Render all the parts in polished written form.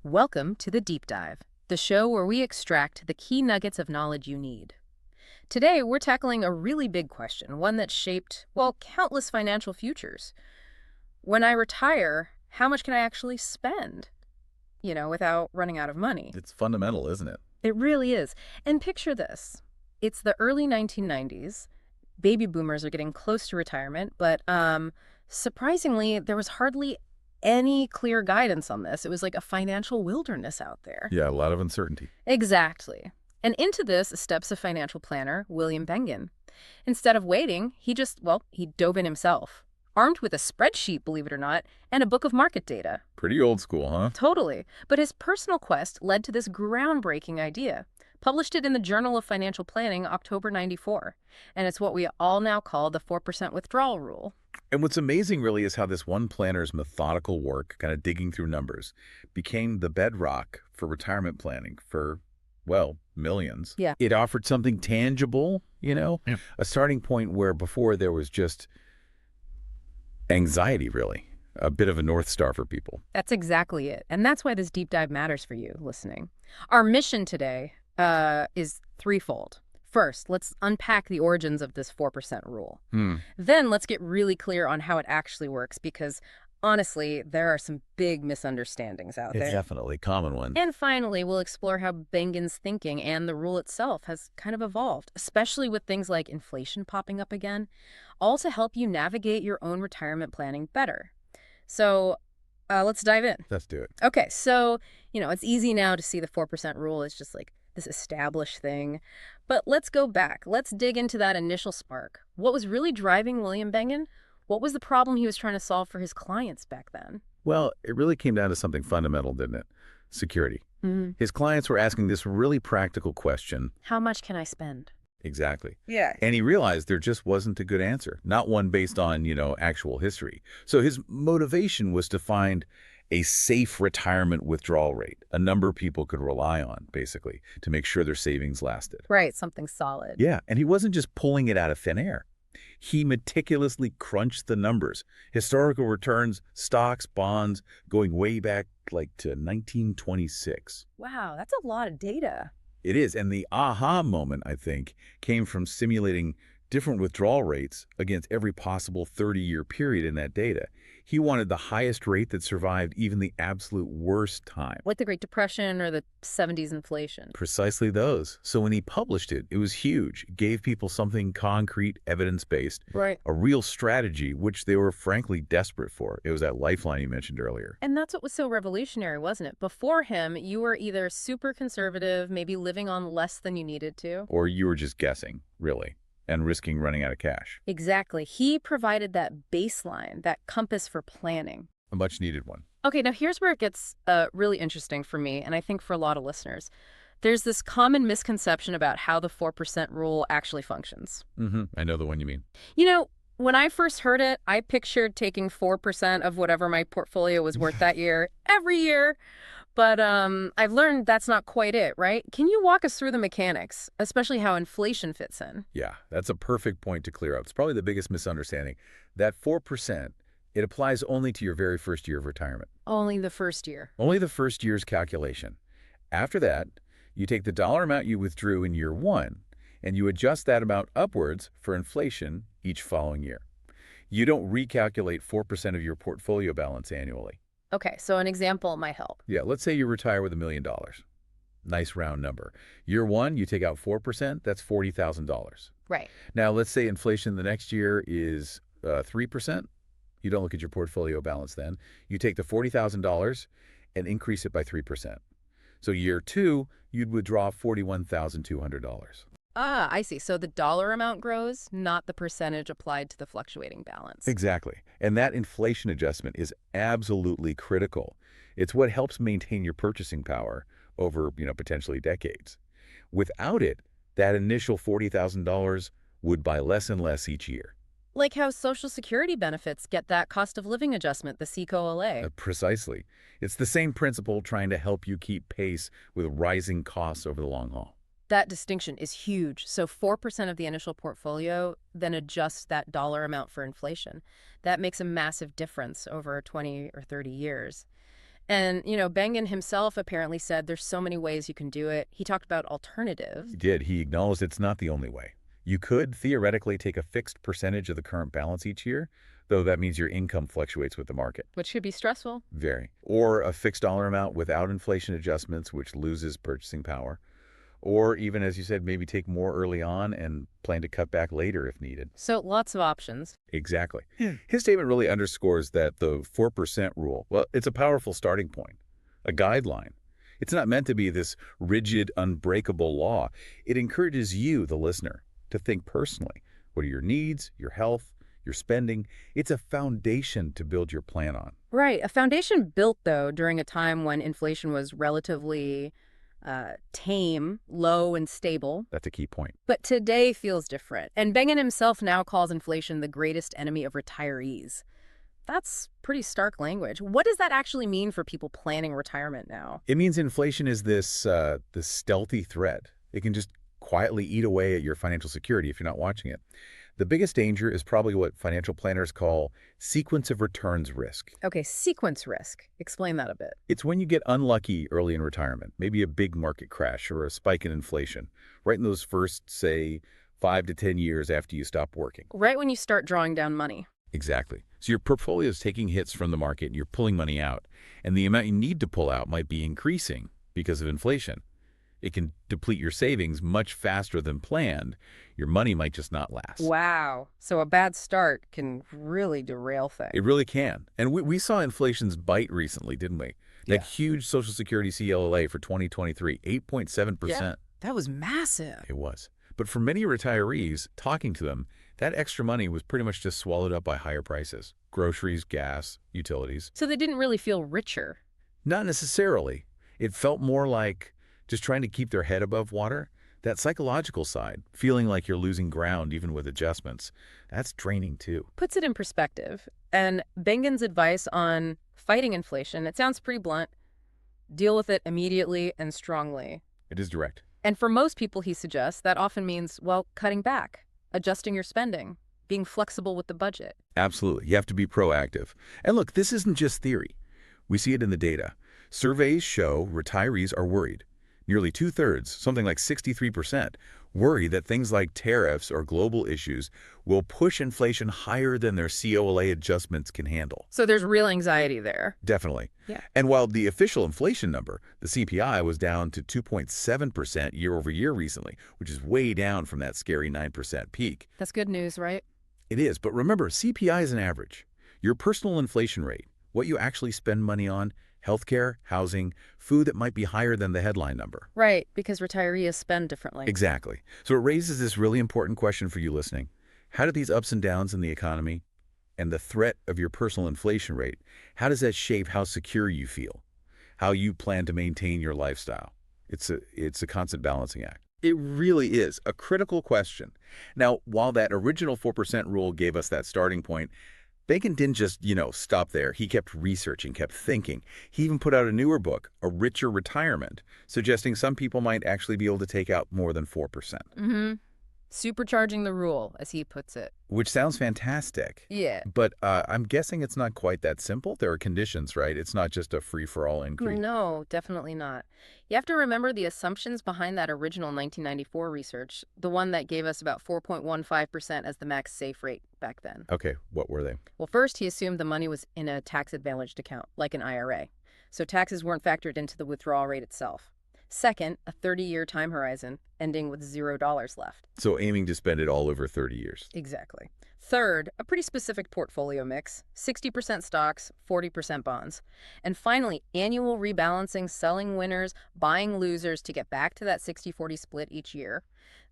Welcome to the Deep Dive, the show where we extract the key nuggets of knowledge you need. Today, we're tackling a really big question, one that shaped, well, countless financial futures. When I retire, how much can I actually spend, without running out of money? It's fundamental, isn't it? It really is. And picture this. It's the early 1990s. Baby boomers are getting close to retirement, but surprisingly, there was hardly any clear guidance on this. It was like a financial wilderness out there. Yeah, a lot of uncertainty. Exactly. And into this steps a financial planner, William Bengen. Instead of waiting, he dove in himself, armed with a spreadsheet, believe it or not, and a book of market data. Pretty old school, huh? Totally. But his personal quest led to this groundbreaking idea. Published it in the Journal of Financial Planning, October 94. And it's what we all now call the 4% withdrawal rule. And what's amazing really is how this one planner's methodical work, kind of digging through numbers, became the bedrock for retirement planning for, well, millions. Yeah. It offered something tangible, Yeah. a starting point where before there was just anxiety, really, a bit of a North Star for people. That's exactly it. And that's why this deep dive matters for you listening. Our mission today is threefold. First, let's unpack the origins of this 4% rule. Then let's get really clear on how it actually works because, honestly, there are some big misunderstandings out It's there. definitely a common one. And finally, we'll explore how Bengen's thinking and the rule itself has kind of evolved, especially with things like inflation popping up again, all to help you navigate your own retirement planning better. So let's dive in. Let's do it. Okay, so, it's easy now to see the 4% rule is just like this established thing. But let's go back. Let's dig into that initial spark. What was really driving William Bengen? What was the problem he was trying to solve for his clients back then? Well, it really came down to something fundamental, didn't it? Security. His clients were asking this really practical question. How much can I spend? Exactly. Yeah. And he realized there just wasn't a good answer, not one based on, actual history. So his motivation was to find a safe retirement withdrawal rate, a number people could rely on, basically, to make sure their savings lasted. Right, something solid. Yeah, and he wasn't just pulling it out of thin air. He meticulously crunched the numbers, historical returns, stocks, bonds, going way back like to 1926. Wow, that's a lot of data. It is, and the aha moment, I think, came from simulating different withdrawal rates against every possible 30-year period in that data. He wanted the highest rate that survived even the absolute worst time. Like the Great Depression or the 70s inflation. Precisely those. So when he published it, it was huge. It gave people something concrete, evidence-based, Right. a real strategy, which they were frankly desperate for. It was that lifeline you mentioned earlier. And that's what was so revolutionary, wasn't it? Before him, you were either super conservative, maybe living on less than you needed to. Or you were just guessing, really, and risking running out of cash. Exactly. He provided that baseline, that compass for planning. A much-needed one. Okay, now here's where it gets really interesting for me, and I think for a lot of listeners. There's this common misconception about how the 4% rule actually functions. I know the one you mean. When I first heard it, I pictured taking 4% of whatever my portfolio was worth that year, every year. But I've learned that's not quite it, right? Can you walk us through the mechanics, especially how inflation fits in? Yeah, that's a perfect point to clear up. It's probably the biggest misunderstanding. That 4%, it applies only to your very first year of retirement. Only the first year. Only the first year's calculation. After that, you take the dollar amount you withdrew in year one, and you adjust that amount upwards for inflation each following year. You don't recalculate 4% of your portfolio balance annually. Okay, so an example might help. Yeah, let's say you retire with $1 million. Nice round number. Year one, you take out 4%, that's $40,000. Right. Now, let's say inflation the next year is 3%. You don't look at your portfolio balance then. You take the $40,000 and increase it by 3%. So year two, you'd withdraw $41,200. Ah, I see. So the dollar amount grows, not the percentage applied to the fluctuating balance. Exactly. And that inflation adjustment is absolutely critical. It's what helps maintain your purchasing power over, potentially decades. Without it, that initial $40,000 would buy less and less each year. Like how Social Security benefits get that cost of living adjustment, the COLA. Precisely. It's the same principle trying to help you keep pace with rising costs over the long haul. That distinction is huge. So 4% of the initial portfolio then adjusts that dollar amount for inflation. That makes a massive difference over 20 or 30 years. And, Bengen himself apparently said there's so many ways you can do it. He talked about alternatives, He did. He acknowledged it's not the only way. You could theoretically take a fixed percentage of the current balance each year, though that means your income fluctuates with the market. which could be stressful. Very. Or a fixed dollar amount without inflation adjustments, which loses purchasing power. Or even, as you said, maybe take more early on and plan to cut back later if needed. So lots of options. Exactly. His statement really underscores that the 4% rule, well, it's a powerful starting point, a guideline. It's not meant to be this rigid, unbreakable law. It encourages you, the listener, to think personally. What are your needs, your health, your spending? It's a foundation to build your plan on. Right. A foundation built, though, during a time when inflation was relatively tame, low, and stable. That's a key point. But today feels different. And Bengen himself now calls inflation the greatest enemy of retirees. That's pretty stark language. What does that actually mean for people planning retirement now? It means inflation is this stealthy threat. It can just quietly eat away at your financial security if you're not watching it. The biggest danger is probably what financial planners call sequence of returns risk. Okay, sequence risk. Explain that a bit. It's when you get unlucky early in retirement, maybe a big market crash or a spike in inflation, right in those first, say, 5 to 10 years after you stop working. Right when you start drawing down money. Exactly. So your portfolio is taking hits from the market and you're pulling money out, and the amount you need to pull out might be increasing because of inflation. It can deplete your savings much faster than planned. Your money might just not last. Wow. So a bad start can really derail things. It really can. And we saw inflation's bite recently, didn't we? That huge Social Security CLA for 2023, 8.7%. Yeah, that was massive. It was. But for many retirees, talking to them, that extra money was pretty much just swallowed up by higher prices. Groceries, gas, utilities. So they didn't really feel richer. Not necessarily. It felt more like just trying to keep their head above water. That psychological side, feeling like you're losing ground even with adjustments, that's draining too. Puts it in perspective. And Bengen's advice on fighting inflation, it sounds pretty blunt. Deal with it immediately and strongly. It is direct. And for most people, he suggests, that often means, well, cutting back, adjusting your spending, being flexible with the budget. Absolutely. You have to be proactive. And look, this isn't just theory. We see it in the data. Surveys show retirees are worried. Nearly two-thirds, something like 63%, worry that things like tariffs or global issues will push inflation higher than their COLA adjustments can handle. So there's real anxiety there. Definitely. Yeah. And while the official inflation number, the CPI, was down to 2.7% year over year recently, which is way down from that scary 9% peak. That's good news, right? It is, but remember, CPI is an average. Your personal inflation rate, what you actually spend money on, healthcare, housing, food that might be higher than the headline number. Right, because retirees spend differently. Exactly. So it raises this really important question for you listening. How do these ups and downs in the economy and the threat of your personal inflation rate, how does that shape how secure you feel, how you plan to maintain your lifestyle? It's a constant balancing act. It really is a critical question. Now, while that original 4% rule gave us that starting point, Bacon didn't just, stop there. He kept researching, kept thinking. He even put out a newer book, A Richer Retirement, suggesting some people might actually be able to take out more than 4%. Mm-hmm. Supercharging the rule, as he puts it. Which sounds fantastic. Yeah. But I'm guessing it's not quite that simple. There are conditions, right? It's not just a free-for-all increase. No, definitely not. You have to remember the assumptions behind that original 1994 research, the one that gave us about 4.15% as the max safe rate back then. Okay, what were they? Well, first, he assumed the money was in a tax-advantaged account, like an IRA. So taxes weren't factored into the withdrawal rate itself. Second, a 30-year time horizon, ending with $0 left. So aiming to spend it all over 30 years. Exactly. Third, a pretty specific portfolio mix, 60% stocks, 40% bonds. And finally, annual rebalancing, selling winners, buying losers to get back to that 60-40 split each year.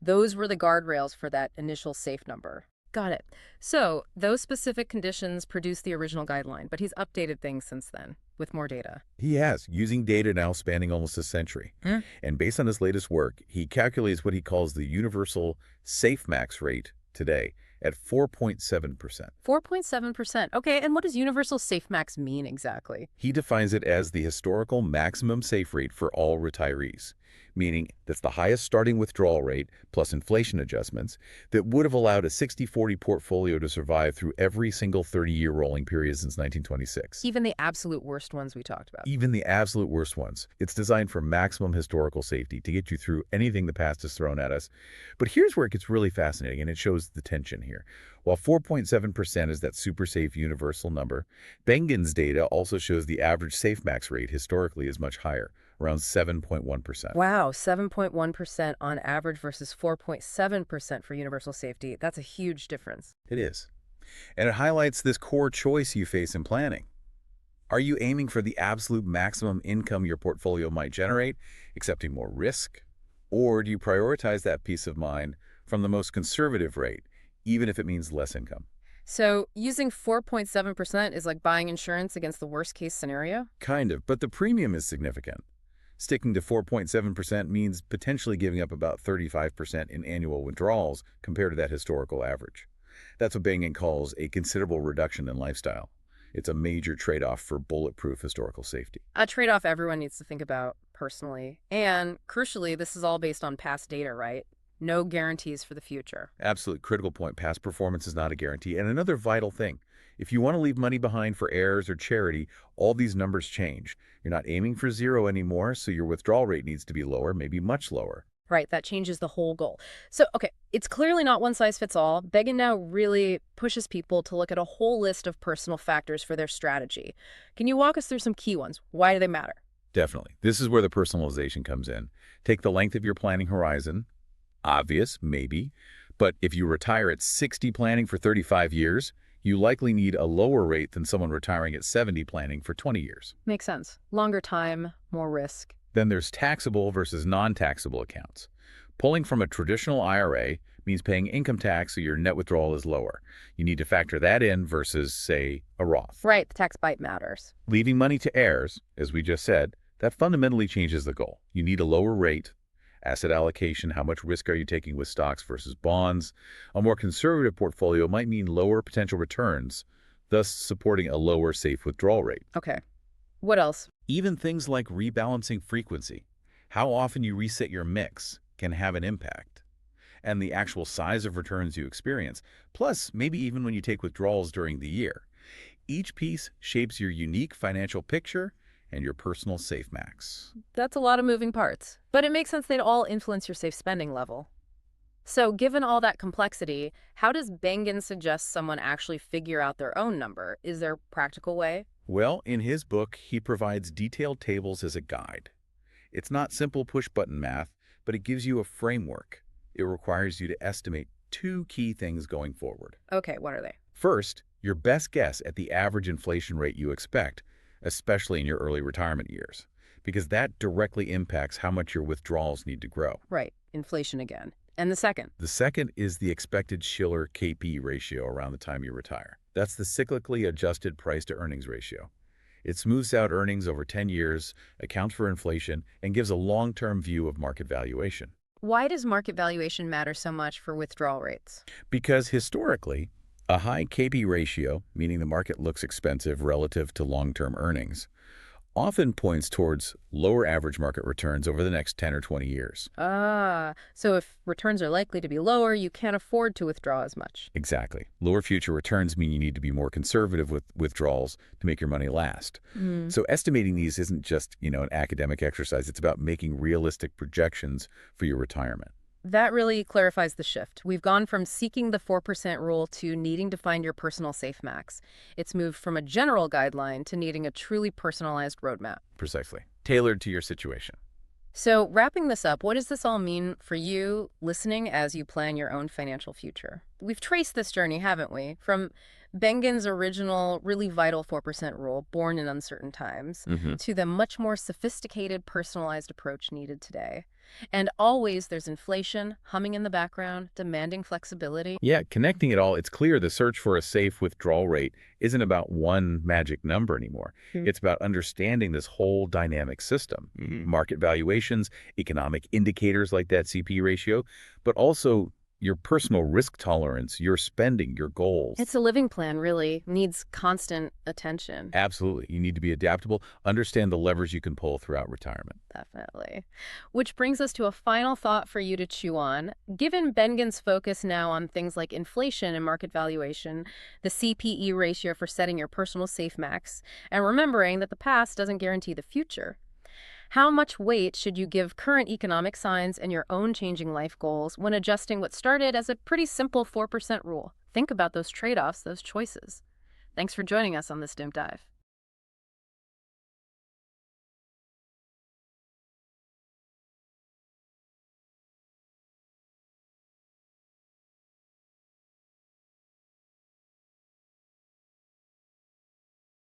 Those were the guardrails for that initial safe number. Got it. So those specific conditions produced the original guideline, but he's updated things since then with more data. He has, using data now spanning almost a century. And based on his latest work, he calculates what he calls the universal Safemax rate today at 4.7%. 4.7%. Okay, and what does universal Safemax mean exactly? He defines it as the historical maximum safe rate for all retirees, meaning that's the highest starting withdrawal rate plus inflation adjustments that would have allowed a 60/40 portfolio to survive through every single 30-year rolling period since 1926. Even the absolute worst ones we talked about. Even the absolute worst ones. It's designed for maximum historical safety to get you through anything the past has thrown at us. But here's where it gets really fascinating, and it shows the tension here. While 4.7% is that super safe universal number, Bengen's data also shows the average Safemax rate historically is much higher, around 7.1%. Wow, 7.1% on average versus 4.7% for universal safety. That's a huge difference. It is. And it highlights this core choice you face in planning. Are you aiming for the absolute maximum income your portfolio might generate, accepting more risk? Or do you prioritize that peace of mind from the most conservative rate, even if it means less income? So using 4.7% is like buying insurance against the worst case scenario? Kind of, but the premium is significant. Sticking to 4.7% means potentially giving up about 35% in annual withdrawals compared to that historical average. That's what Bengen calls a considerable reduction in lifestyle. It's a major trade-off for bulletproof historical safety. A trade-off everyone needs to think about personally. And crucially, this is all based on past data, right? No guarantees for the future. Absolute critical point. Past performance is not a guarantee. And another vital thing, if you want to leave money behind for heirs or charity, all these numbers change. You're not aiming for zero anymore, so your withdrawal rate needs to be lower, maybe much lower. Right, that changes the whole goal. So, okay, it's clearly not one size fits all. Began now really pushes people to look at a whole list of personal factors for their strategy. Can you walk us through some key ones? Why do they matter? Definitely. This is where the personalization comes in. Take the length of your planning horizon. Obvious, maybe. But if you retire at 60 planning for 35 years, you likely need a lower rate than someone retiring at 70 planning for 20 years. Makes sense. Longer time, more risk. Then there's taxable versus non-taxable accounts. Pulling from a traditional IRA means paying income tax so your net withdrawal is lower. You need to factor that in versus, say, a Roth. Right, the tax bite matters. Leaving money to heirs, as we just said, that fundamentally changes the goal. You need a lower rate, asset allocation, how much risk are you taking with stocks versus bonds. A more conservative portfolio might mean lower potential returns, thus supporting a lower safe withdrawal rate. Okay. What else? Even things like rebalancing frequency, how often you reset your mix, can have an impact. And the actual size of returns you experience, plus maybe even when you take withdrawals during the year. Each piece shapes your unique financial picture and your personal Safemax. That's a lot of moving parts, but it makes sense they'd all influence your safe spending level. So given all that complexity, how does Bengen suggest someone actually figure out their own number? Is there a practical way? Well, in his book, he provides detailed tables as a guide. It's not simple push-button math, but it gives you a framework. It requires you to estimate two key things going forward. Okay, what are they? First, your best guess at the average inflation rate you expect, especially in your early retirement years, because that directly impacts how much your withdrawals need to grow. Right, inflation again. And the second? The second is the expected Shiller-KP ratio around the time you retire. That's the cyclically adjusted price-to-earnings ratio. It smooths out earnings over 10 years, accounts for inflation, and gives a long-term view of market valuation. Why does market valuation matter so much for withdrawal rates? Because historically, a high KP ratio, meaning the market looks expensive relative to long-term earnings, often points towards lower average market returns over the next 10 or 20 years. So if returns are likely to be lower, you can't afford to withdraw as much. Exactly. Lower future returns mean you need to be more conservative with withdrawals to make your money last. So estimating these isn't just, an academic exercise. It's about making realistic projections for your retirement. That really clarifies the shift. We've gone from seeking the 4% rule to needing to find your personal Safemax. It's moved from a general guideline to needing a truly personalized roadmap. Precisely. Tailored to your situation. So wrapping this up, what does this all mean for you listening as you plan your own financial future? We've traced this journey, haven't we? From Bengen's original, really vital 4% rule, born in uncertain times, to the much more sophisticated, personalized approach needed today. And always there's inflation humming in the background, demanding flexibility. Yeah, connecting it all, it's clear the search for a safe withdrawal rate isn't about one magic number anymore. It's about understanding this whole dynamic system. Market valuations, economic indicators like that CP ratio, but also your personal risk tolerance, your spending, your goals. It's a living plan, really. Needs constant attention. Absolutely. You need to be adaptable, understand the levers you can pull throughout retirement. Definitely. Which brings us to a final thought for you to chew on. Given Bengen's focus now on things like inflation and market valuation, the CPE ratio for setting your personal safe max, and remembering that the past doesn't guarantee the future, how much weight should you give current economic signs and your own changing life goals when adjusting what started as a pretty simple 4% rule? Think about those trade-offs, those choices. Thanks for joining us on this Deep Dive.